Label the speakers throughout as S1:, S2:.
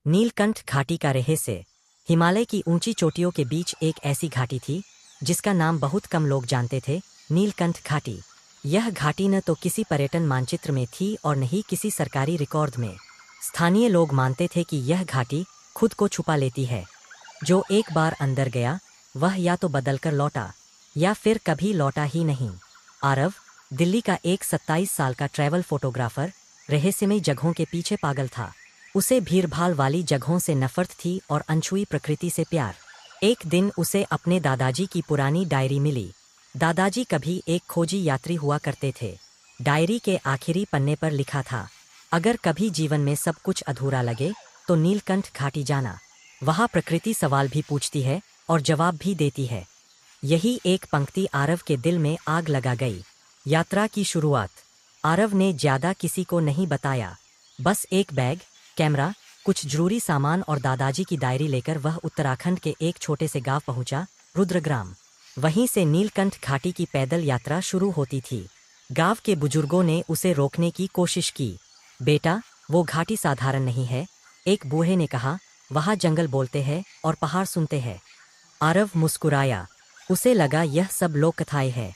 S1: नीलकंठ घाटी का रहस्य। हिमालय की ऊंची चोटियों के बीच एक ऐसी घाटी थी जिसका नाम बहुत कम लोग जानते थे, नीलकंठ घाटी। यह घाटी न तो किसी पर्यटन मानचित्र में थी और न ही किसी सरकारी रिकॉर्ड में। स्थानीय लोग मानते थे कि यह घाटी खुद को छुपा लेती है। जो एक बार अंदर गया वह या तो बदलकर लौटा या फिर कभी लौटा ही नहीं। आरव, दिल्ली का एक 27 साल का ट्रैवल फोटोग्राफर, रहस्यमयी जगहों के पीछे पागल था। उसे भीड़भाड़ वाली जगहों से नफरत थी और अनछुई प्रकृति से प्यार। एक दिन उसे अपने दादाजी की पुरानी डायरी मिली। दादाजी कभी एक खोजी यात्री हुआ करते थे। डायरी के आखिरी पन्ने पर लिखा था, अगर कभी जीवन में सब कुछ अधूरा लगे तो नीलकंठ घाटी जाना। वहाँ प्रकृति सवाल भी पूछती है और जवाब भी देती है। यही एक पंक्ति आरव के दिल में आग लगा गई। यात्रा की शुरुआत आरव ने ज्यादा किसी को नहीं बताया। बस एक बैग, कैमरा, कुछ जरूरी सामान और दादाजी की डायरी लेकर वह उत्तराखंड के एक छोटे से गांव पहुंचा, रुद्रग्राम। वहीं से नीलकंठ घाटी की पैदल यात्रा शुरू होती थी। गांव के बुजुर्गों ने उसे रोकने की कोशिश की। बेटा, वो घाटी साधारण नहीं है, एक बूढ़े ने कहा। वहाँ जंगल बोलते हैं और पहाड़ सुनते हैं। आरव मुस्कुराया। उसे लगा यह सब लोक कथाएं हैं।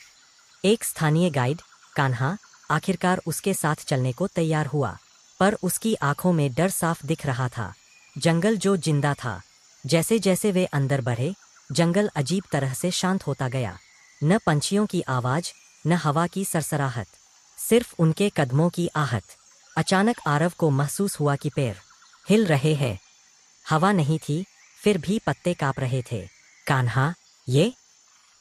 S1: एक स्थानीय गाइड, कान्हा, आखिरकार उसके साथ चलने को तैयार हुआ, पर उसकी आंखों में डर साफ दिख रहा था। जंगल जो जिंदा था। जैसे जैसे वे अंदर बढ़े, जंगल अजीब तरह से शांत होता गया। न पंछियों की आवाज, न हवा की सरसराहट, सिर्फ उनके कदमों की आहट। अचानक आरव को महसूस हुआ कि पैर हिल रहे हैं। हवा नहीं थी, फिर भी पत्ते कांप रहे थे। कान्हा, ये?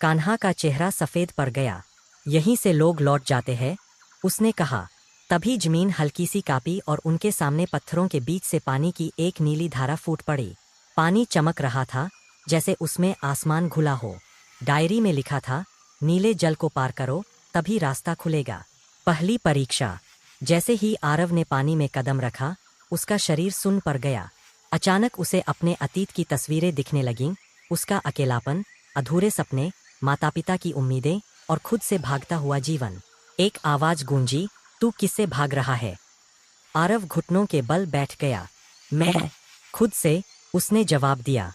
S1: कान्हा का चेहरा सफेद पड़ गया। यहीं से लोग लौट जाते हैं, उसने कहा। तभी जमीन हल्की सी कांपी और उनके सामने पत्थरों के बीच से पानी की एक नीली धारा फूट पड़ी। पानी चमक रहा था, जैसे उसमें आसमान घुला हो। डायरी में लिखा था, नीले जल को पार करो, तभी रास्ता खुलेगा। पहली परीक्षा। जैसे ही आरव ने पानी में कदम रखा, उसका शरीर सुन्न पड़ गया। अचानक उसे अपने अतीत की तस्वीरें दिखने लगीं, उसका अकेलापन, अधूरे सपने, माता पिता की उम्मीदें और खुद से भागता हुआ जीवन। एक आवाज गूंजी, तू किससे भाग रहा है? आरव घुटनों के बल बैठ गया। मैं, खुद से, उसने जवाब दिया।